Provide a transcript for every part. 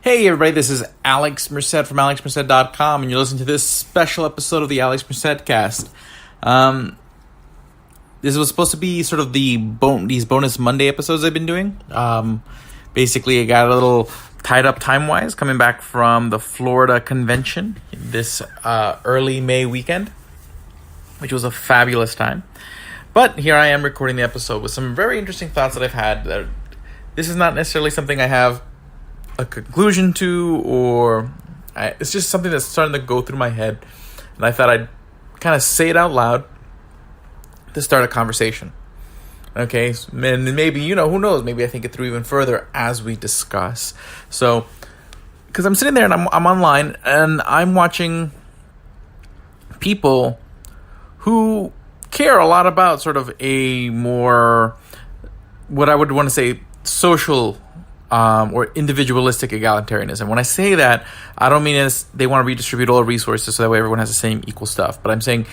Hey everybody, this is Alex Merced from alexmerced.com, and you're listening to this special episode of the Alex Merced Cast. This was supposed to be sort of these bonus Monday episodes I've been doing. Basically, I got a little tied up time-wise coming back from the Florida convention this early May weekend, which was a fabulous time. But here I am recording the episode with some very interesting thoughts that I've had. This is not necessarily something I have a conclusion to, it's just something that's starting to go through my head, and I thought I'd kind of say it out loud to start a conversation. Okay, and maybe, who knows, maybe I think it through even further as we discuss. So, because I'm sitting there and I'm online and I'm watching people who care a lot about sort of a more, what I would want to say, social or individualistic egalitarianism. When I say that, I don't mean as they want to redistribute all resources so that way everyone has the same equal stuff. But I'm saying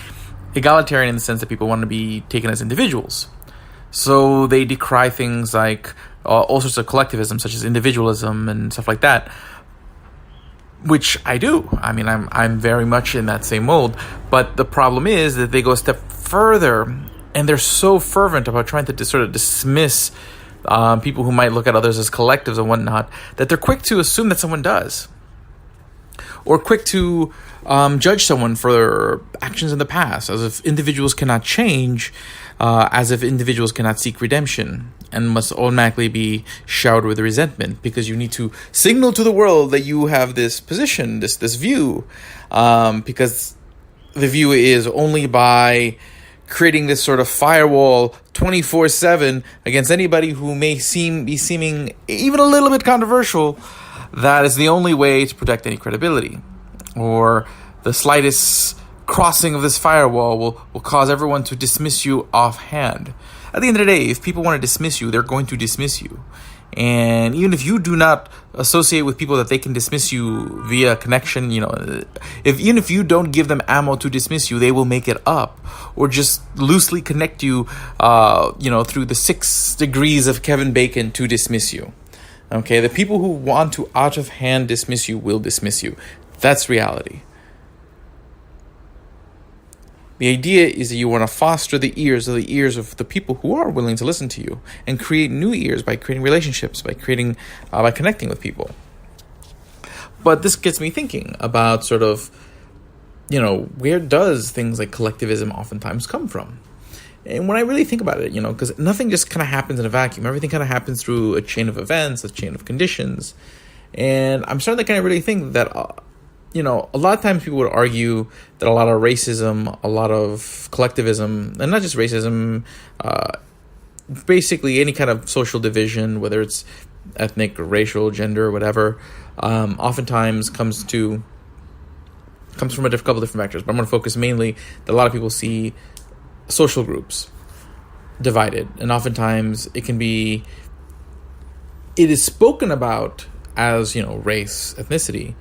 egalitarian in the sense that people want to be taken as individuals. So they decry things like all sorts of collectivism, such as individualism and stuff like that, which I do. I mean, I'm very much in that same mold. But the problem is that they go a step further, and they're so fervent about trying to sort of dismiss people who might look at others as collectives and whatnot, that they're quick to assume that someone does, or quick to judge someone for their actions in the past, as if individuals cannot change, as if individuals cannot seek redemption and must automatically be showered with resentment because you need to signal to the world that you have this position, this view, because the view is only by creating this sort of firewall 24/7 against anybody who may be seeming even a little bit controversial. That is the only way to protect any credibility, or the slightest crossing of this firewall will cause everyone to dismiss you offhand. At the end of the day, if people want to dismiss you, they're going to dismiss you. And even if you do not associate with people that they can dismiss you via connection, even if you don't give them ammo to dismiss you, they will make it up, or just loosely connect you, through the 6 degrees of Kevin Bacon to dismiss you. Okay, the people who want to out of hand dismiss you will dismiss you. That's reality. The idea is that you want to foster the ears of the people who are willing to listen to you, and create new ears by creating relationships, by connecting with people. But this gets me thinking about sort of, where does things like collectivism oftentimes come from? And when I really think about it, because nothing just kind of happens in a vacuum. Everything kind of happens through a chain of events, a chain of conditions. And I'm starting to kind of really think that a lot of times people would argue that a lot of racism, a lot of collectivism, and not just racism, basically any kind of social division, whether it's ethnic, or racial, gender, whatever, oftentimes comes from a couple different factors. But I'm going to focus mainly that a lot of people see social groups divided, and oftentimes it is spoken about as, race, ethnicity.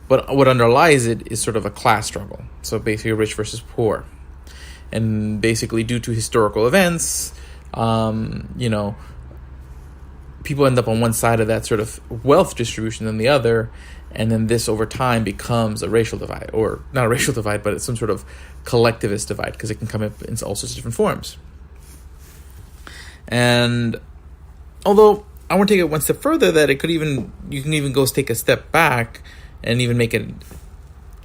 But what underlies it is sort of a class struggle. So basically rich versus poor. And basically due to historical events, people end up on one side of that sort of wealth distribution than the other. And then this over time becomes a racial divide. Or not a racial divide, but it's some sort of collectivist divide, because it can come up in all sorts of different forms. And although I want to take it one step further, that you can even go take a step back and even make it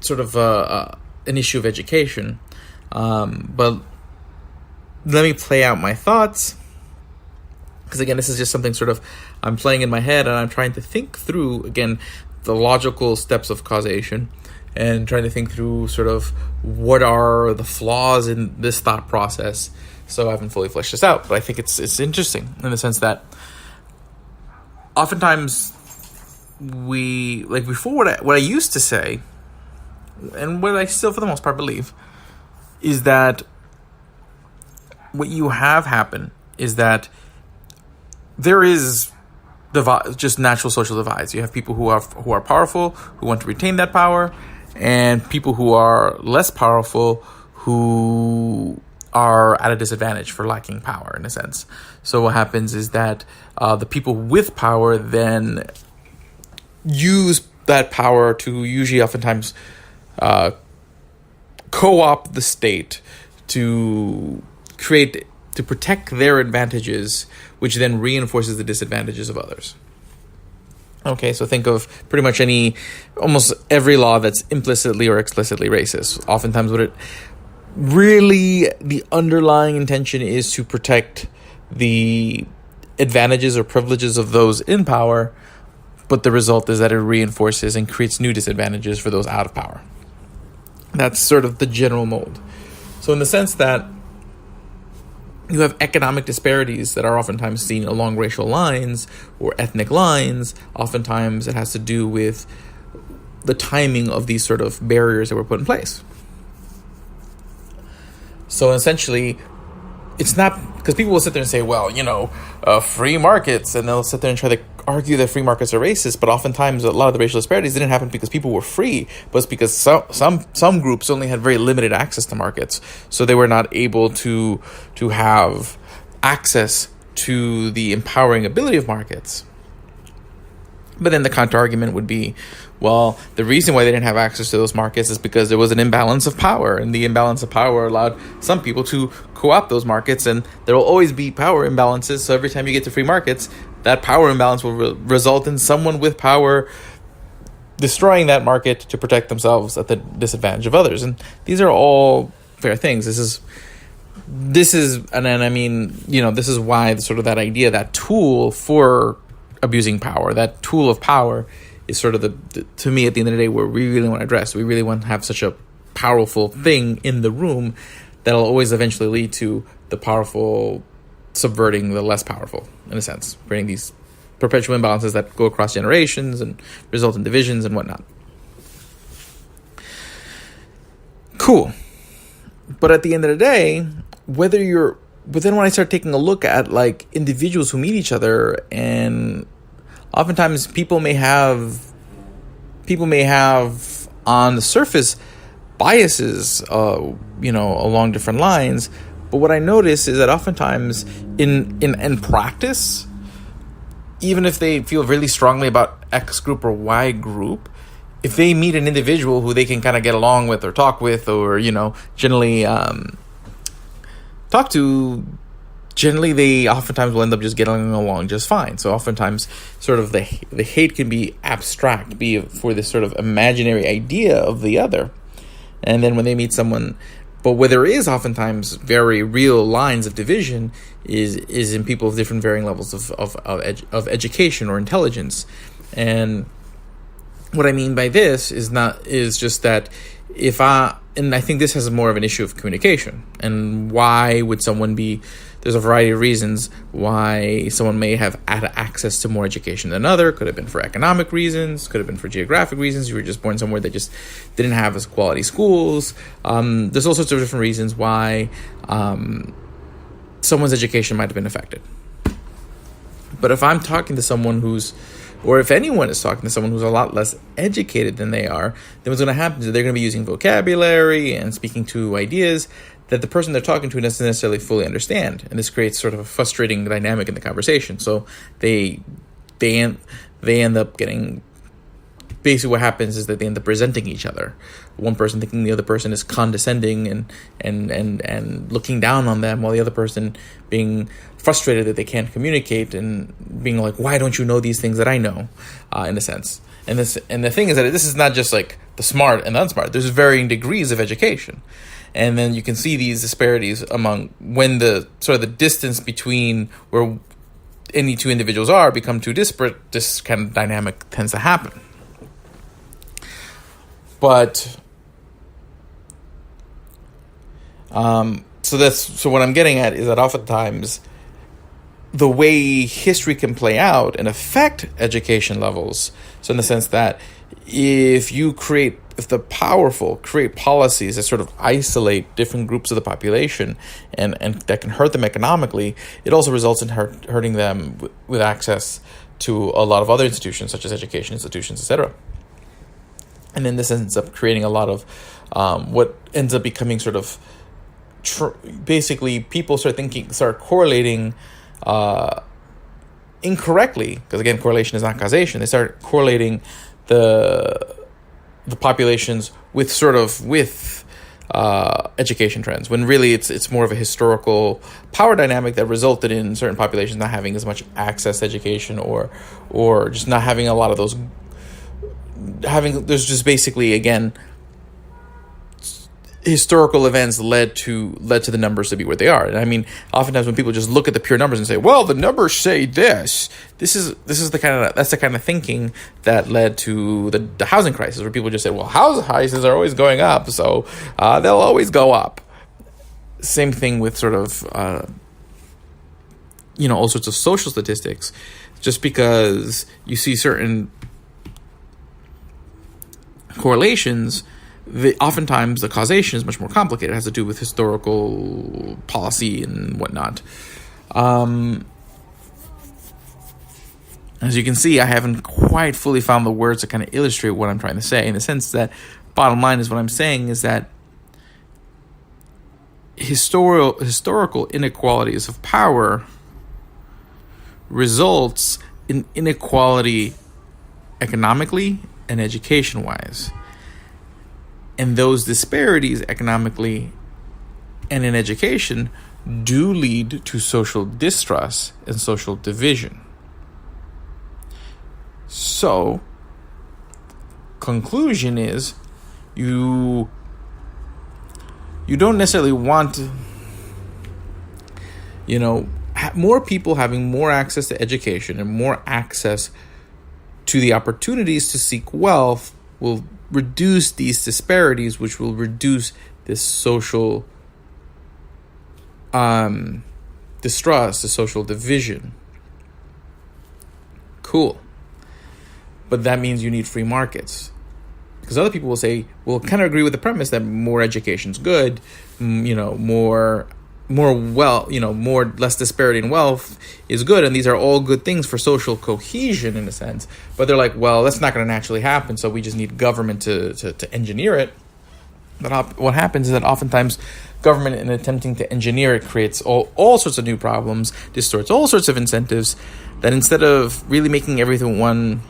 sort of an issue of education. But let me play out my thoughts, because again, this is just something sort of I'm playing in my head, and I'm trying to think through, again, the logical steps of causation, and trying to think through sort of what are the flaws in this thought process. So I haven't fully fleshed this out, but I think it's interesting in the sense that oftentimes before, what I used to say, and what I still for the most part believe, is that what you have happen is that there is just natural social divides. You have people who are powerful, who want to retain that power, and people who are less powerful, who are at a disadvantage for lacking power, in a sense. So what happens is that the people with power then use that power to usually oftentimes co-opt the state to protect their advantages, which then reinforces the disadvantages of others. Okay, so think of pretty much almost every law that's implicitly or explicitly racist. Oftentimes the underlying intention is to protect the advantages or privileges of those in power, but the result is that it reinforces and creates new disadvantages for those out of power. That's sort of the general mold. So in the sense that you have economic disparities that are oftentimes seen along racial lines or ethnic lines, oftentimes it has to do with the timing of these sort of barriers that were put in place. So essentially, it's not because people will sit there and say, well, free markets, and they'll sit there and try to argue that free markets are racist, but oftentimes a lot of the racial disparities didn't happen because people were free, but it's because some groups only had very limited access to markets, so they were not able to have access to the empowering ability of markets. But then the counter argument would be, well, the reason why they didn't have access to those markets is because there was an imbalance of power, and the imbalance of power allowed some people to co-opt those markets, and there will always be power imbalances. So every time you get to free markets, that power imbalance will result in someone with power destroying that market to protect themselves at the disadvantage of others. And these are all fair things. This is why sort of that idea, that tool for abusing power, that tool of power is sort of to me at the end of the day where we really want to address. We really want to have such a powerful thing in the room that'll always eventually lead to the powerful subverting the less powerful, in a sense, creating these perpetual imbalances that go across generations and result in divisions and whatnot. Cool. But at the end of the day, but then when I start taking a look at like individuals who meet each other, and oftentimes people may have on the surface biases, along different lines. But what I notice is that oftentimes in practice, even if they feel really strongly about X group or Y group, if they meet an individual who they can kind of get along with or talk with or, generally talk to, generally they oftentimes will end up just getting along just fine. So oftentimes sort of the hate can be abstract, be for this sort of imaginary idea of the other. And then when they meet someone, but where there is oftentimes very real lines of division is in people of different varying levels of education or intelligence. And what I mean by this is just that and I think this has more of an issue of communication. And why would someone there's a variety of reasons why someone may have had access to more education than another. Could have been for economic reasons, could have been for geographic reasons. You were just born somewhere that just didn't have as quality schools. There's all sorts of different reasons why someone's education might have been affected. But if I'm talking to someone or if anyone is talking to someone who's a lot less educated than they are, then what's going to happen is they're going to be using vocabulary and speaking to ideas that the person they're talking to doesn't necessarily fully understand. And this creates sort of a frustrating dynamic in the conversation. So they end up getting... Basically what happens is that they end up resenting each other. One person thinking the other person is condescending and looking down on them, while the other person being frustrated that they can't communicate and being like, why don't you know these things that I know, in a sense. And the thing is that this is not just like the smart and the unsmart. There's varying degrees of education. And then you can see these disparities among when the sort of the distance between where any two individuals are become too disparate. This kind of dynamic tends to happen. But so what I'm getting at is that oftentimes the way history can play out and affect education levels. So in the sense that if the powerful create policies that sort of isolate different groups of the population and that can hurt them economically, it also results in hurting them with access to a lot of other institutions, such as education institutions, etc. And then this ends up creating a lot of what ends up becoming sort of basically people start correlating incorrectly, because again, correlation is not causation, they start correlating the populations with education trends, when really it's more of a historical power dynamic that resulted in certain populations not having as much access to education, or just not having a lot of those. There's just basically, again, historical events led to the numbers to be where they are. And I mean, oftentimes when people just look at the pure numbers and say, well, the numbers say this is the kind of thinking that led to the housing crisis, where people just said, well, housing prices are always going up, so they'll always go up. Same thing with sort of all sorts of social statistics. Just because you see certain correlations, oftentimes the causation is much more complicated. It has to do with historical policy and whatnot. As you can see, I haven't quite fully found the words to kind of illustrate what I'm trying to say, in the sense that bottom line is what I'm saying is that historical inequalities of power results in inequality economically and education-wise. And those disparities economically and in education do lead to social distrust and social division. So, conclusion is, you don't necessarily want, more people having more access to education and more access to the opportunities to seek wealth will reduce these disparities, which will reduce this social distrust, the social division. Cool. But that means you need free markets. Because other people will say, well, kind of agree with the premise that more education's good, more less disparity in wealth is good, and these are all good things for social cohesion in a sense. But they're like, well, that's not going to naturally happen, so we just need government to engineer it. But what happens is that oftentimes government, in attempting to engineer it, creates all sorts of new problems, distorts all sorts of incentives, that instead of really making everything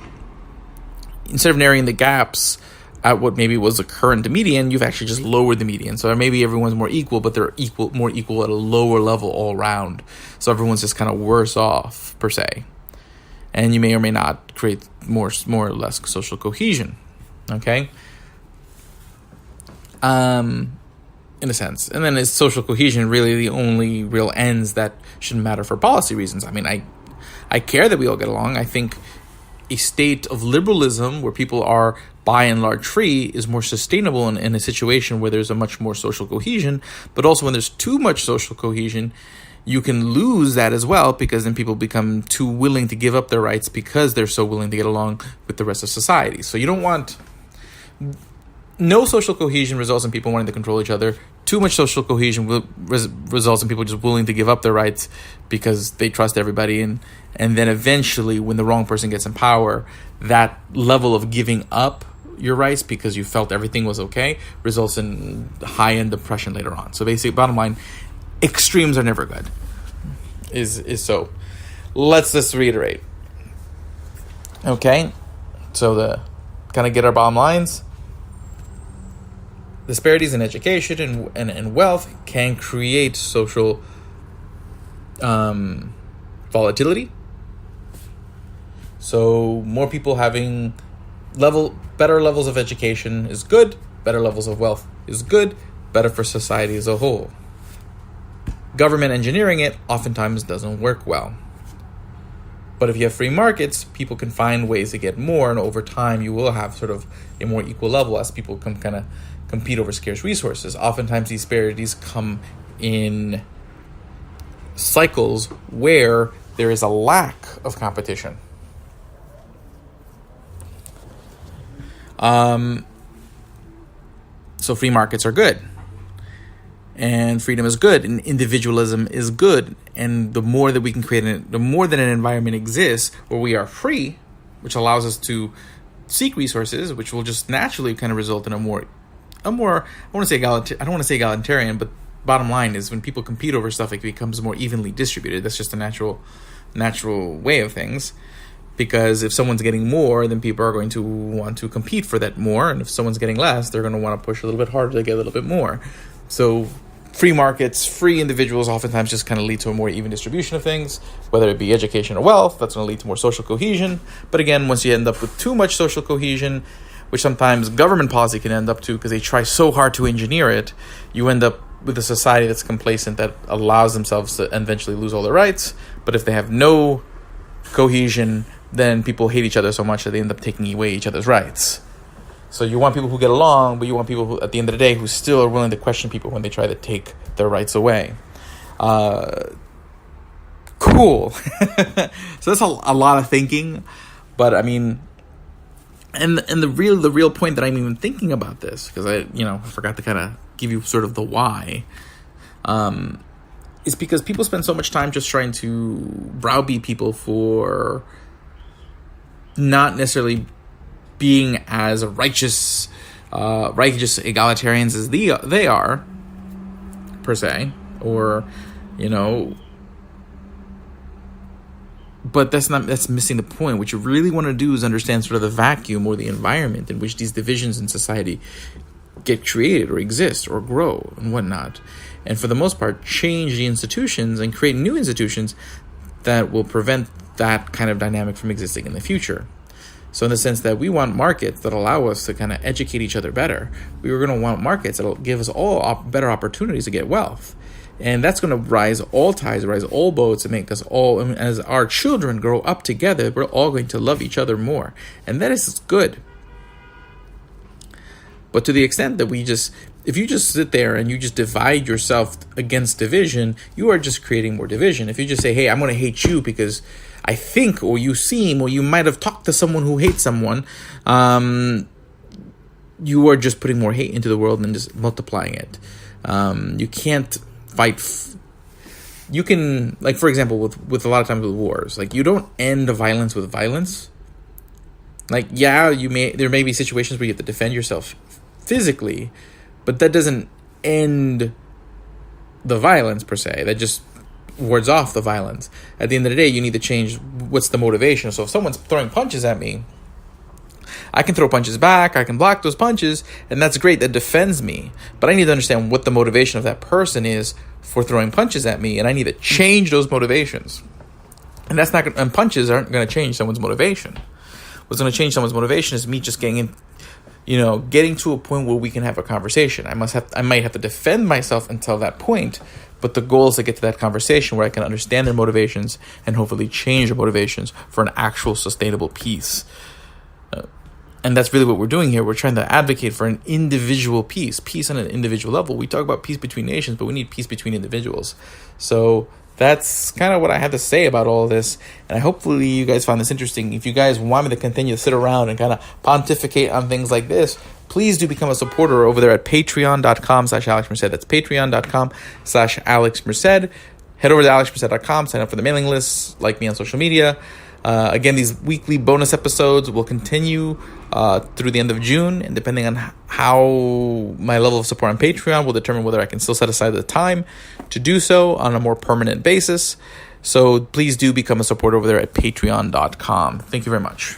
instead of narrowing the gaps at what maybe was the current median, you've actually just lowered the median. So maybe everyone's more equal, but they're more equal at a lower level all around. So everyone's just kind of worse off, per se. And you may or may not create more or less social cohesion. Okay? In a sense. And then is social cohesion really the only real ends that shouldn't matter for policy reasons? I mean, I care that we all get along. I think a state of liberalism where people are by and large free is more sustainable in a situation where there's a much more social cohesion. But also when there's too much social cohesion, you can lose that as well, because then people become too willing to give up their rights because they're so willing to get along with the rest of society. So you don't want... No social cohesion results in people wanting to control each other. Too much social cohesion results in people just willing to give up their rights because they trust everybody. And then eventually, when the wrong person gets in power, that level of giving up your rights because you felt everything was okay results in high-end depression later on. So basically, bottom line, extremes are never good. Is so. Let's just reiterate. Okay? So to kind of get our bottom lines, disparities in education and wealth can create social volatility. So more people having better levels of education is good, better levels of wealth is good, better for society as a whole. Government engineering it oftentimes doesn't work well. But if you have free markets, people can find ways to get more, and over time you will have sort of a more equal level as people can kind of compete over scarce resources. Oftentimes these disparities come in cycles where there is a lack of competition. So free markets are good, and freedom is good, and individualism is good. And the more that we can create, the more that an environment exists where we are free, which allows us to seek resources, which will just naturally kind of result in a more I don't want to say egalitarian, but bottom line is when people compete over stuff, it becomes more evenly distributed. That's just a natural way of things. Because if someone's getting more, then people are going to want to compete for that more. And if someone's getting less, they're going to want to push a little bit harder to get a little bit more. So free markets, free individuals oftentimes just kind of lead to a more even distribution of things, whether it be education or wealth. That's going to lead to more social cohesion. But again, once you end up with too much social cohesion, which sometimes government policy can end up to because they try so hard to engineer it, you end up with a society that's complacent, that allows themselves to eventually lose all their rights. But if they have no cohesion, then people hate each other so much that they end up taking away each other's rights. So you want people who get along, but you want people who, at the end of the day, who still are willing to question people when they try to take their rights away. Cool. So that's a lot of thinking, but I mean, and the real point that I'm even thinking about this, because I forgot to kind of give you sort of the why, is because people spend so much time just trying to browbeat people for not necessarily being as righteous egalitarians as they are, per se, or, but that's missing the point. What you really want to do is understand sort of the vacuum or the environment in which these divisions in society get created or exist or grow and whatnot. And for the most part, change the institutions and create new institutions that will prevent that kind of dynamic from existing in the future. So in the sense that we want markets that allow us to kind of educate each other better, we were going to want markets that will give us all better opportunities to get wealth. And that's going to rise all tides, rise all boats, and make us all, as our children grow up together, we're all going to love each other more. And that is good. But to the extent that if you just sit there and you just divide yourself against division, you are just creating more division. If you just say, hey, I'm going to hate you because I think, or you seem, or you might have talked to someone who hates someone, you are just putting more hate into the world and just multiplying it. You can't fight. You can, like, for example, with a lot of times with wars, like, you don't end violence with violence. Like, yeah, there may be situations where you have to defend yourself physically, but that doesn't end the violence per se. That just wards off the violence. At the end of the day, you need to change what's the motivation. So if someone's throwing punches at me, I can throw punches back, I can block those punches, and that's great, that defends me. But I need to understand what the motivation of that person is for throwing punches at me, and I need to change those motivations. And punches aren't going to change someone's motivation. What's going to change someone's motivation is me just getting to a point where we can have a conversation. I might have to defend myself until that point, but the goal is to get to that conversation where I can understand their motivations and hopefully change their motivations for an actual sustainable peace. And that's really what we're doing here. We're trying to advocate for an individual peace on an individual level. We talk about peace between nations, but we need peace between individuals. So that's kind of what I had to say about all of this. And hopefully you guys found this interesting. If you guys want me to continue to sit around and kind of pontificate on things like this, please do become a supporter over there at patreon.com/AlexMerced. That's patreon.com/AlexMerced. Head over to alexmerced.com, sign up for the mailing list, like me on social media. Again, these weekly bonus episodes will continue through the end of June, and depending on how my level of support on Patreon will determine whether I can still set aside the time to do so on a more permanent basis. So please do become a supporter over there at patreon.com. Thank you very much.